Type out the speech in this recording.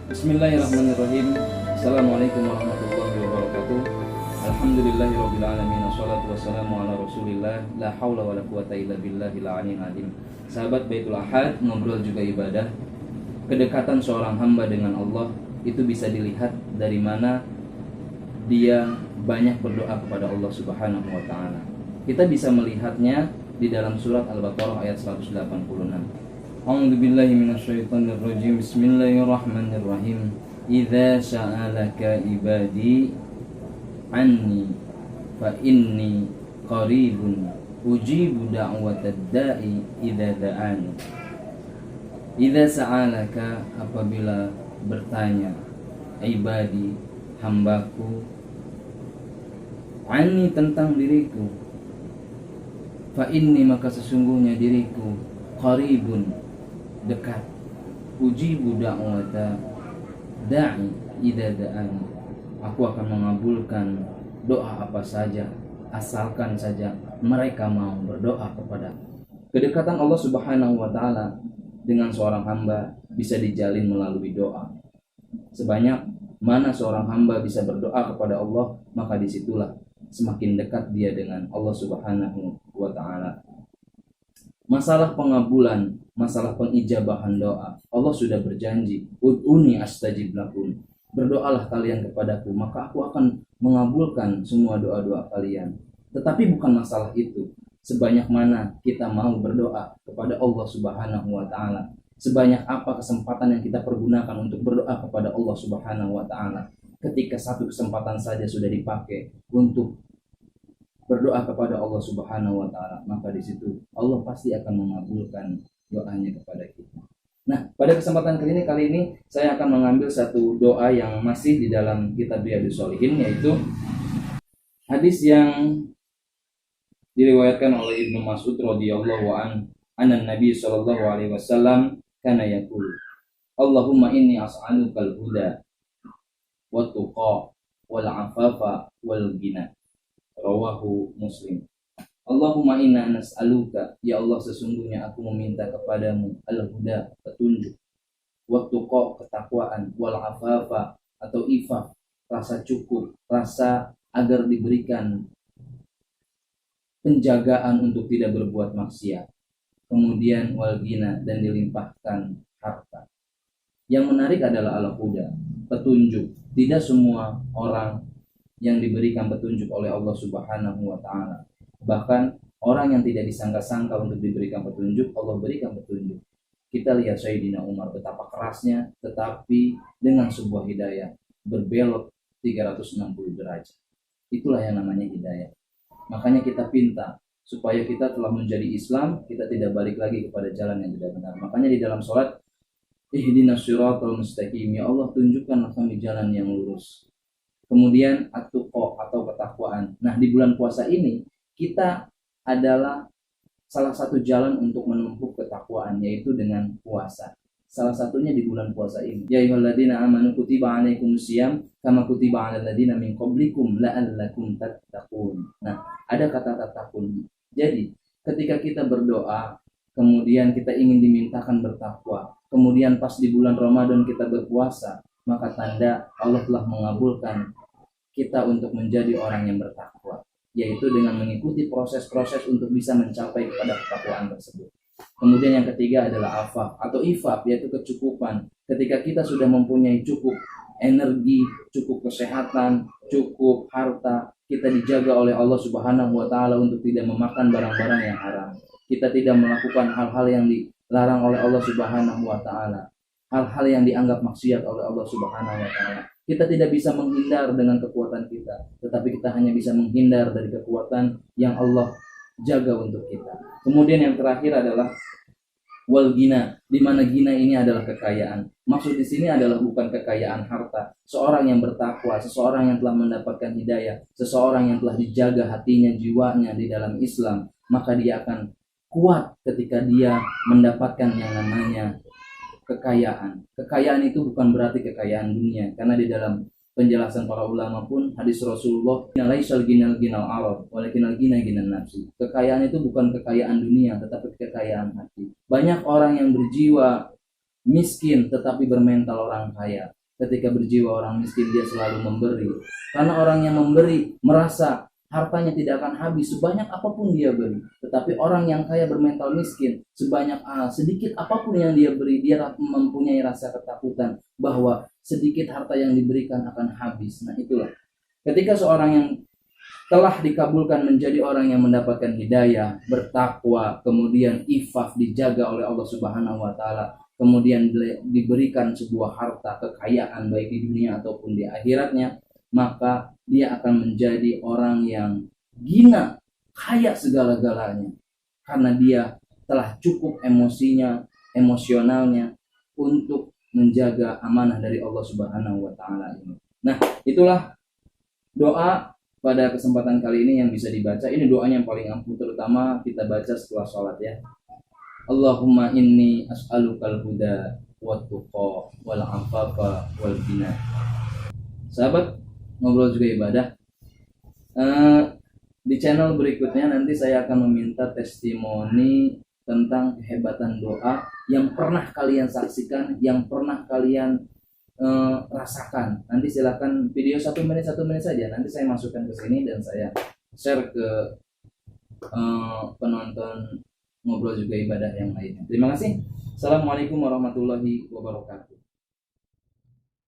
Bismillahirrahmanirrahim. Assalamualaikum warahmatullahi wabarakatuh. Alhamdulillahirabbil alamin wassalatu wassalamu ala Rasulillah la haula wala quwata illa billahil aliyil azim. Sahabat Baitul Ahad, ngobrol juga ibadah. Kedekatan seorang hamba dengan Allah itu bisa dilihat dari mana dia banyak berdoa kepada Allah Subhanahu wa taala. Kita bisa melihatnya di dalam surat Al-Baqarah ayat 186. A'udzu billahi minasyaitonir rajim. Bismillahirrahmanirrahim. Idza sa'alaka ibadi anni fa inni qaribun ujibu da'watad da'i idza da'ani. Idza sa'alaka, apabila bertanya ibadi, hambaku, anni, tentang diriku, fa inni, maka sesungguhnya diriku, qaribun, dekat, ujibu da'wata da'i idza da'ani, aku akan mengabulkan doa apa saja asalkan saja mereka mau berdoa kepada. Kedekatan Allah Subhanahu wa taala dengan seorang hamba bisa dijalin melalui doa. Sebanyak mana seorang hamba bisa berdoa kepada Allah, maka disitulah semakin dekat dia dengan Allah Subhanahu wa taala. Masalah pengabulan, masalah pengijabahan doa, Allah sudah berjanji, ud'uni astajib lakum, berdoalah kalian kepadaku maka aku akan mengabulkan semua doa-doa kalian. Tetapi bukan masalah itu, sebanyak mana kita mau berdoa kepada Allah Subhanahu wa taala, sebanyak apa kesempatan yang kita pergunakan untuk berdoa kepada Allah Subhanahu wa taala. Ketika satu kesempatan saja sudah dipakai untuk berdoa kepada Allah Subhanahu wa taala, maka di situ Allah pasti akan mengabulkan doanya kepada kita. Nah, pada kesempatan kali ini saya akan mengambil satu doa yang masih di dalam kitab Riyadhus Shalihin, yaitu hadis yang diriwayatkan oleh Ibnu Mas'ud radhiyallahu anhu Nabi sallallahu alaihi wasallam kana yaqul, Allahumma inni as'alukal huda wat tuqa wal afafa wal ghina. Rawahu Muslim. Allahumma inna nas'aluka, ya Allah sesungguhnya aku meminta kepadamu al-huda, petunjuk, wa tuqa, ketakwaan, wal afafa atau ifaf, rasa cukup, rasa agar diberikan penjagaan untuk tidak berbuat maksiat. Kemudian wal ghina, dan dilimpahkan harta. Yang menarik adalah al-huda, petunjuk. Tidak semua orang yang diberikan petunjuk oleh Allah Subhanahu wa taala. Bahkan orang yang tidak disangka-sangka untuk diberikan petunjuk, Allah berikan petunjuk. Kita lihat Sayyidina Umar betapa kerasnya, tetapi dengan sebuah hidayah berbelok 360 derajat. Itulah yang namanya hidayah. Makanya kita pinta supaya kita telah menjadi Islam, kita tidak balik lagi kepada jalan yang tidak benar. Makanya di dalam sholat, ihdinas siratal mustaqim, ya Allah tunjukkanlah kami jalan yang lurus. Kemudian at-tuqa atau ketakwaan. Nah, di bulan puasa ini kita adalah salah satu jalan untuk menempuh ketakwaan, yaitu dengan puasa. Salah satunya di bulan puasa ini. Ya ayyuhalladzina amanu kutiba alaikumusiyam kama kutiba alal ladzina min qablikum la'allakum tattaqun. Nah, ada kata tattaqun. Jadi, ketika kita berdoa, kemudian kita ingin dimintakan bertakwa, kemudian pas di bulan Ramadan kita berpuasa, maka tanda Allah telah mengabulkan kita untuk menjadi orang yang bertakwa, yaitu dengan mengikuti proses-proses untuk bisa mencapai kepada ketakwaan tersebut. Kemudian yang ketiga adalah afaf atau ifaf, yaitu kecukupan. Ketika kita sudah mempunyai cukup energi, cukup kesehatan, cukup harta, kita dijaga oleh Allah Subhanahu wa taala untuk tidak memakan barang-barang yang haram. Kita tidak melakukan hal-hal yang dilarang oleh Allah Subhanahu wa taala, hal-hal yang dianggap maksiat oleh Allah Subhanahu wa taala. Kita tidak bisa menghindar dengan kekuatan kita, tetapi kita hanya bisa menghindar dari kekuatan yang Allah jaga untuk kita. Kemudian yang terakhir adalah wal ghina, di mana ghina ini adalah kekayaan. Maksud di sini adalah bukan kekayaan harta. Seorang yang bertakwa, seseorang yang telah mendapatkan hidayah, seseorang yang telah dijaga hatinya, jiwanya di dalam Islam, maka dia akan kuat ketika dia mendapatkan yang namanya kekayaan. Kekayaan itu bukan berarti kekayaan dunia, karena di dalam penjelasan para ulama pun hadis Rasulullah, laisal ginal ginal arab walakinal gina ginan nafsi. Kekayaan itu bukan kekayaan dunia, tetapi kekayaan hati. Banyak orang yang berjiwa miskin tetapi bermental orang kaya. Ketika berjiwa orang miskin, dia selalu memberi. Karena orang yang memberi merasa hartanya tidak akan habis sebanyak apapun dia beri. Tetapi orang yang kaya bermental miskin, sedikit apapun yang dia beri, dia mempunyai rasa ketakutan bahwa sedikit harta yang diberikan akan habis. Nah itulah, ketika seorang yang telah dikabulkan menjadi orang yang mendapatkan hidayah, bertakwa, kemudian ifaf, dijaga oleh Allah Subhanahu wa taala, kemudian diberikan sebuah harta kekayaan baik di dunia ataupun di akhiratnya, maka dia akan menjadi orang yang gina, kaya segala-galanya, karena dia telah cukup emosinya, emosionalnya untuk menjaga amanah dari Allah Subhanahu wa taala ini. Nah, itulah doa pada kesempatan kali ini yang bisa dibaca. Ini doanya yang paling ampuh, terutama kita baca setelah sholat ya. Allahumma inni as'alukal huda wat tuqa wal afafa wal ghina. Sahabat ngobrol juga ibadah. Di channel berikutnya nanti saya akan meminta testimoni tentang kehebatan doa yang pernah kalian saksikan, yang pernah kalian rasakan. Nanti silakan video 1 menit saja. Nanti saya masukkan ke sini dan saya share ke penonton ngobrol juga ibadah yang lainnya. Terima kasih. Assalamualaikum warahmatullahi wabarakatuh.